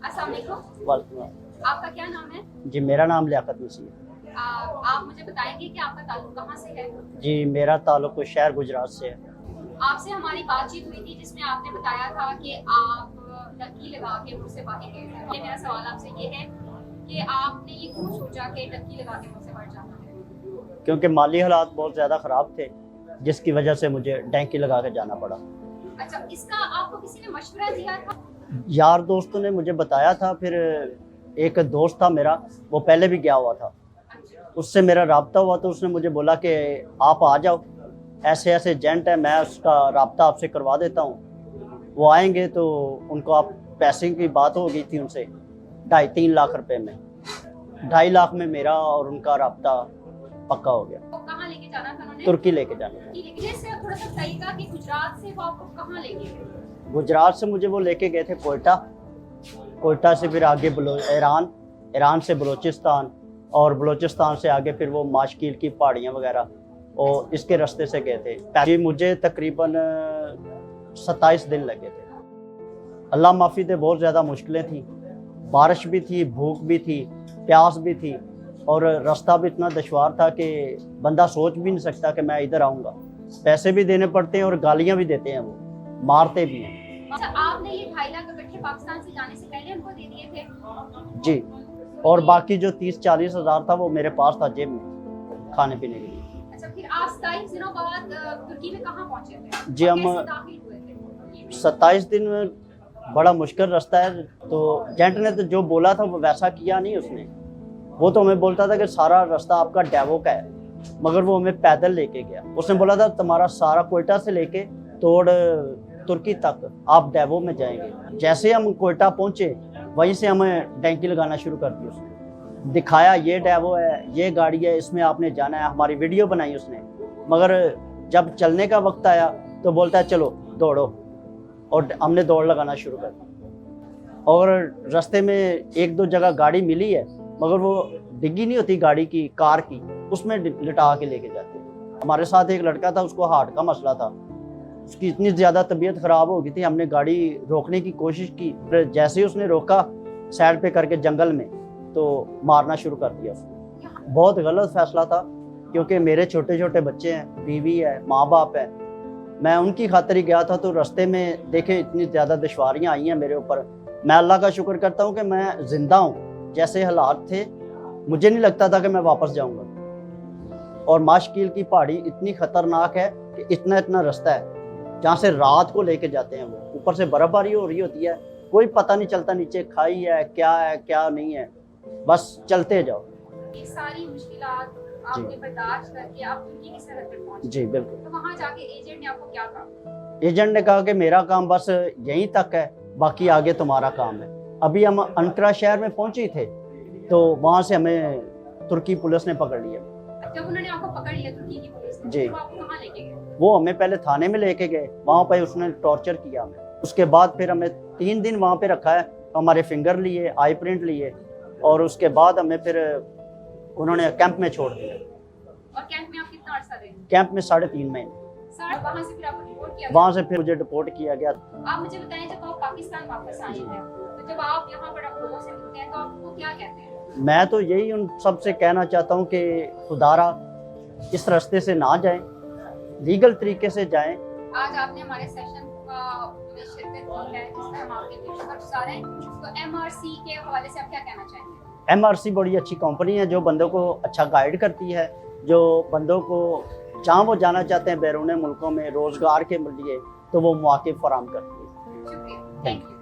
अस्सलाम वालेकुम। वालेकुम। आपका क्या नाम है? जी, मेरा नाम लियाकत मसीह है। आप मुझे बताएंगे कि आपका ताल्लुक कहाँ से है? जी, मेरा ताल्लुक शहर गुजरात से है। आपसे हमारी बातचीत हुई थी जिसमें आपने बताया था कि आप डंकी लगा के मुझसे बातें गए थे। मेरा सवाल आपसे ये है कि आपने ये क्यों सोचा कि डंकी लगा के मुझसे बढ़ जाना है? क्योंकि माली हालात बहुत ज़्यादा ख़राब थे, जिसकी वजह से मुझे डंकी लगा के जाना पड़ा। अच्छा, इसका आपको किसी ने मशवरा दिया था? यार दोस्तों ने मुझे बताया था, फिर एक दोस्त था मेरा, वो पहले भी गया हुआ था। उससे मेरा राब्ता हुआ तो उसने मुझे बोला कि आप आ जाओ, ऐसे ऐसे एजेंट है, मैं उसका राब्ता आपसे करवा देता हूँ। वो आएंगे तो उनको आप पैसे की बात हो गई थी उनसे 2.5-3 लाख रुपए में। 2.5 लाख में मेरा और उनका राब्ता पक्का हो गया। वो कहाँ लेके जाना था उन्होंने? तुर्की लेके जाना था। जैसे थोड़ा सा बताइएगा कि गुजरात से वो आपको कहाँ लेके गए? गुजरात से मुझे वो लेके गए थे कोयटा। कोयटा से फिर आगे ईरान, ईरान से बलूचिस्तान, और बलूचिस्तान से आगे फिर वो माशकील की पहाड़ियाँ वगैरह, और इसके रास्ते से गए थे। जी, मुझे तकरीबन 27 दिन लगे थे। अल्लाह माफ़ी दे, बहुत ज़्यादा मुश्किलें थी, बारिश भी थी, भूख भी थी, प्यास भी थी, और रास्ता भी इतना दुश्वार था कि बंदा सोच भी नहीं सकता कि मैं इधर आऊँगा। पैसे भी देने पड़ते हैं और गालियाँ भी देते हैं, वो मारते भी हैं। अच्छा, आपने ये 2.5 लाख इकट्ठे पाकिस्तान से जाने से पहले उनको दे दिए थे? जी, और बाकी जो 30-40 हज़ार था वो मेरे पास था जेब में, खाने पीने के लिए। अच्छा, फिर आप 27 दिनों बाद तुर्की में कहाँ पहुंचे थे? जी, हम कैसे दाखिल हुए थे? 27 दिन में बड़ा मुश्किल रास्ता है, तो एजेंट ने तो जो बोला था वो वैसा किया नहीं उसने। वो तो हमें बोलता था कि सारा रास्ता आपका डेवो का है, मगर वो हमें पैदल लेके गया। उसने बोला था तुम्हारा सारा कोयटा से लेके तोड़ तुर्की तक आप डेवो में जाएंगे। जैसे हम कोयटा पहुंचे वहीं से हमें डंकी लगाना शुरू कर दी उसने। दिखाया ये डेवो है, ये गाड़ी है, इसमें आपने जाना है, हमारी वीडियो बनाई उसने। मगर जब चलने का वक्त आया तो बोलता है चलो दौड़ो, और हमने दौड़ लगाना शुरू कर दी। और रास्ते में 1-2 जगह गाड़ी मिली है, मगर वो डिग्गी नहीं होती गाड़ी की, कार की, उसमें लिटा के लेके जाते हैं। हमारे साथ एक लड़का था, उसको हार्ट का मसला था, उसकी इतनी ज़्यादा तबीयत ख़राब हो गई थी। हमने गाड़ी रोकने की कोशिश की, फिर जैसे ही उसने रोका साइड पे करके जंगल में, तो मारना शुरू कर दिया उसने। बहुत गलत फैसला था, क्योंकि मेरे छोटे छोटे बच्चे हैं, बीवी है, माँ बाप है, मैं उनकी खातिर ही गया था। तो रास्ते में देखें इतनी ज़्यादा दुश्वारियाँ आई हैं मेरे ऊपर। मैं अल्लाह का शुक्र करता हूँ कि मैं ज़िंदा हूँ। जैसे हालात थे मुझे नहीं लगता था कि मैं वापस जाऊँगा। और माशकील की पहाड़ी इतनी ख़तरनाक है कि इतना इतना रास्ता है जहाँ से रात को लेके जाते हैं वो। ऊपर से बर्फ़बारी हो रही होती है, कोई पता नहीं चलता नीचे खाई है क्या नहीं है, बस चलते जाओ। ये सारी मुश्किलात आपने बर्दाश्त करके आप तुर्की की सरहद पर पहुंचे। जी बिल्कुल। तो वहाँ जाके एजेंट ने आपको क्या कहा? एजेंट ने कहा कि मेरा काम बस यहीं तक है, बाकी आगे तुम्हारा काम है। अभी हम अंकारा शहर में पहुंचे थे, तो वहाँ से हमें तुर्की पुलिस ने पकड़ लिया। जब उन्होंने आपको पकड़ लिया तुर्की की पुलिस ने, जी। तो आपको कहाँ लेके गए? वो हमें पहले थाने में लेके गए, वहाँ पे उसने टॉर्चर किया हमें। उसके बाद फिर हमें 3 दिन वहाँ पे रखा है, हमारे फिंगर लिए, आई प्रिंट लिए, और उसके बाद हमें फिर उन्होंने कैंप में छोड़ दिया। और कैंप में आप कितना अर्सा रहे? कैंप में 3.5 महीने। वहाँ से फिर आपको डिपोर्ट किया? वहाँ से फिर मुझे डिपोर्ट किया गया। आप मुझे बताएं, जब आप पाकिस्तान वापस आए हैं, तो जब आप यहाँ पर आप लोगों से मिलते हैं तो आपको क्या कहते हैं? मैं तो यही उन सबसे कहना चाहता हूँ कि खुदारा इस रास्ते से ना जाएं, लीगल तरीके से जाएं। आज आपने हमारे सेशन में शिरकत की है, जिसमें हम आपके लिए शुक्रगुजार हैं। तो MRC के हवाले से आप क्या कहना चाहेंगे? MRC बड़ी अच्छी कंपनी है, जो बंदों को अच्छा गाइड करती है, जो बंदों को जहाँ वो जाना चाहते हैं बैरून मुल्कों में रोज़गार के लिए, तो वो मौके फराहम करती है। शुक्रिया, थैंक यू।